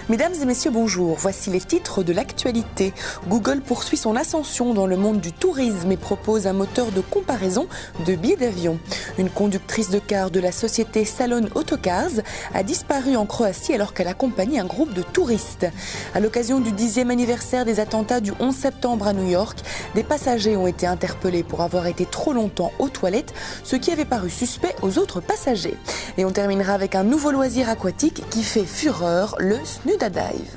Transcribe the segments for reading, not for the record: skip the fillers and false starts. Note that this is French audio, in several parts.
Mesdames et messieurs, bonjour. Voici les titres de l'actualité. Google poursuit son ascension dans le monde du tourisme et propose un moteur de comparaison de billets d'avion. Une conductrice de car de la société Salon Autocars a disparu en Croatie alors qu'elle accompagnait un groupe de touristes. À l'occasion du 10e anniversaire des attentats du 11 septembre à New York, des passagers ont été interpellés pour avoir été trop longtemps aux toilettes, ce qui avait paru suspect aux autres passagers. Et on terminera avec un nouveau loisir aquatique qui fait fureur, le Snuda Dive.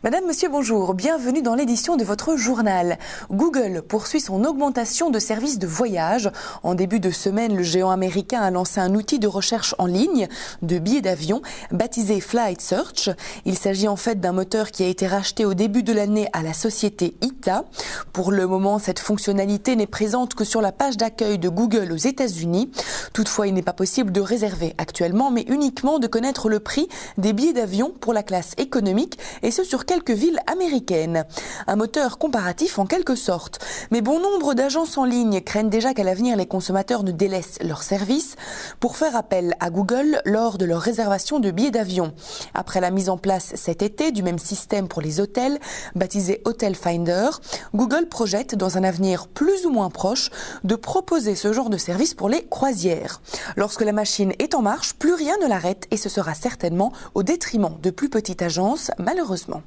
Madame, monsieur, bonjour. Bienvenue dans l'édition de votre journal. Google poursuit son augmentation de services de voyage. En début de semaine, le géant américain a lancé un outil de recherche en ligne de billets d'avion baptisé Flight Search. Il s'agit en fait d'un moteur qui a été racheté au début de l'année à la société ITA. Pour le moment, cette fonctionnalité n'est présente que sur la page d'accueil de Google aux États-Unis. Toutefois, il n'est pas possible de réserver actuellement, mais uniquement de connaître le prix des billets d'avion pour la classe économique, et ce sur quelques villes américaines. Un moteur comparatif en quelque sorte. Mais bon nombre d'agences en ligne craignent déjà qu'à l'avenir les consommateurs ne délaissent leurs services pour faire appel à Google lors de leur réservation de billets d'avion. Après la mise en place cet été du même système pour les hôtels, baptisé Hotel Finder, Google projette dans un avenir plus ou moins proche de proposer ce genre de service pour les croisières. Lorsque la machine est en marche, plus rien ne l'arrête et ce sera certainement au détriment de plus petites agences, malheureusement.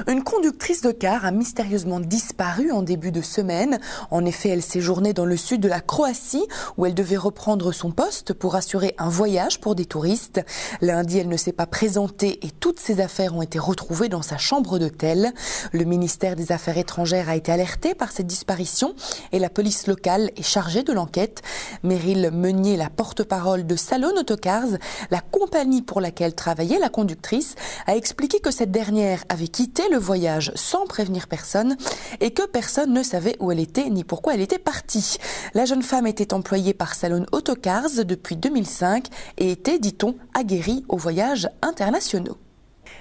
Une conductrice de car a mystérieusement disparu en début de semaine. En effet, elle séjournait dans le sud de la Croatie où elle devait reprendre son poste pour assurer un voyage pour des touristes. Lundi, elle ne s'est pas présentée et toutes ses affaires ont été retrouvées dans sa chambre d'hôtel. Le ministère des Affaires étrangères a été alerté par cette disparition et la police locale est chargée de l'enquête. Meryl Meunier, la porte-parole de Salon Autocars, la compagnie pour laquelle travaillait la conductrice, a expliqué que cette dernière avait quitté le voyage sans prévenir personne et que personne ne savait où elle était ni pourquoi elle était partie. La jeune femme était employée par Salon Autocars depuis 2005 et était, dit-on, aguerrie aux voyages internationaux.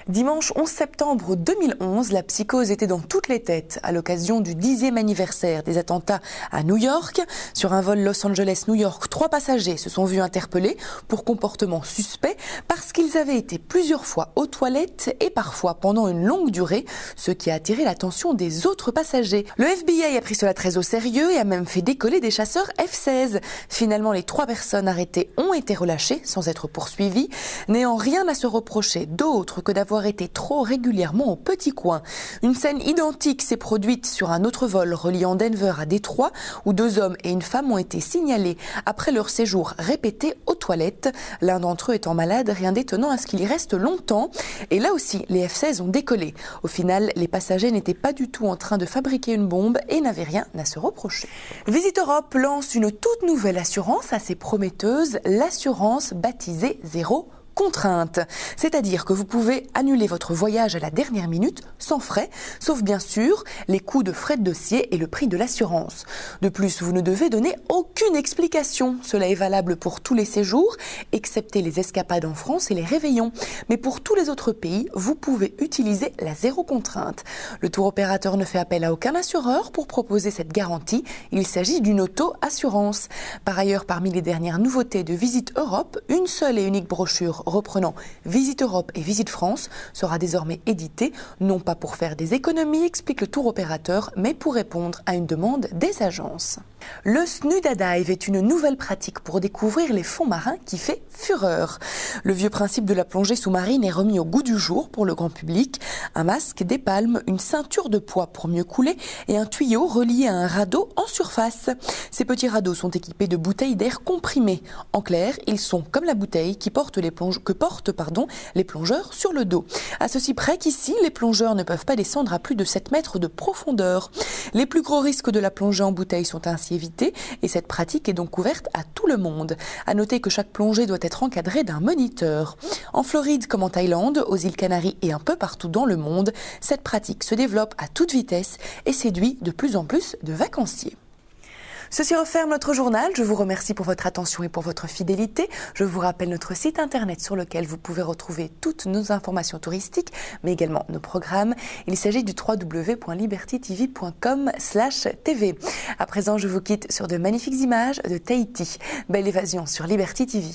Dimanche 11 septembre 2011, la psychose était dans toutes les têtes à l'occasion du 10e anniversaire des attentats à New York. Sur un vol Los Angeles-New York, 3 passagers se sont vus interpellés pour comportement suspect parce qu'ils avaient été plusieurs fois aux toilettes et parfois pendant une longue durée, ce qui a attiré l'attention des autres passagers. Le FBI a pris cela très au sérieux et a même fait décoller des chasseurs F-16. Finalement, les 3 personnes arrêtées ont été relâchées sans être poursuivies, n'ayant rien à se reprocher d'autre que d'avoir été trop régulièrement au petit coin. Une scène identique s'est produite sur un autre vol reliant Denver à Détroit où 2 hommes et une femme ont été signalés après leur séjour répété aux toilettes. L'un d'entre eux étant malade, rien d'étonnant à ce qu'il y reste longtemps. Et là aussi, les F-16 ont décollé. Au final, les passagers n'étaient pas du tout en train de fabriquer une bombe et n'avaient rien à se reprocher. Visite Europe lance une toute nouvelle assurance assez prometteuse, l'assurance baptisée Zéro Contrainte. C'est-à-dire que vous pouvez annuler votre voyage à la dernière minute sans frais, sauf bien sûr les coûts de frais de dossier et le prix de l'assurance. De plus, vous ne devez donner aucune explication. Cela est valable pour tous les séjours, excepté les escapades en France et les réveillons. Mais pour tous les autres pays, vous pouvez utiliser la Zéro Contrainte. Le tour opérateur ne fait appel à aucun assureur pour proposer cette garantie. Il s'agit d'une auto-assurance. Par ailleurs, parmi les dernières nouveautés de Visite Europe, une seule et unique brochure reprenant Visite Europe et Visite France sera désormais éditée, non pas pour faire des économies, explique le tour opérateur, mais pour répondre à une demande des agences. Le Snuda Dive est une nouvelle pratique pour découvrir les fonds marins qui fait fureur. Le vieux principe de la plongée sous-marine est remis au goût du jour pour le grand public. Un masque, des palmes, une ceinture de poids pour mieux couler et un tuyau relié à un radeau en surface. Ces petits radeaux sont équipés de bouteilles d'air comprimées. En clair, ils sont comme la bouteille que portent les plongeurs sur le dos. À ceci près qu'ici, les plongeurs ne peuvent pas descendre à plus de 7 mètres de profondeur. Les plus gros risques de la plongée en bouteille sont ainsi évités et cette pratique est donc ouverte à tout le monde. À noter que chaque plongée doit être encadrée d'un moniteur. En Floride comme en Thaïlande, aux îles Canaries et un peu partout dans le monde, cette pratique se développe à toute vitesse et séduit de plus en plus de vacanciers. Ceci referme notre journal. Je vous remercie pour votre attention et pour votre fidélité. Je vous rappelle notre site internet sur lequel vous pouvez retrouver toutes nos informations touristiques, mais également nos programmes. Il s'agit du www.libertytv.com/tv. À présent, je vous quitte sur de magnifiques images de Tahiti. Belle évasion sur Liberty TV.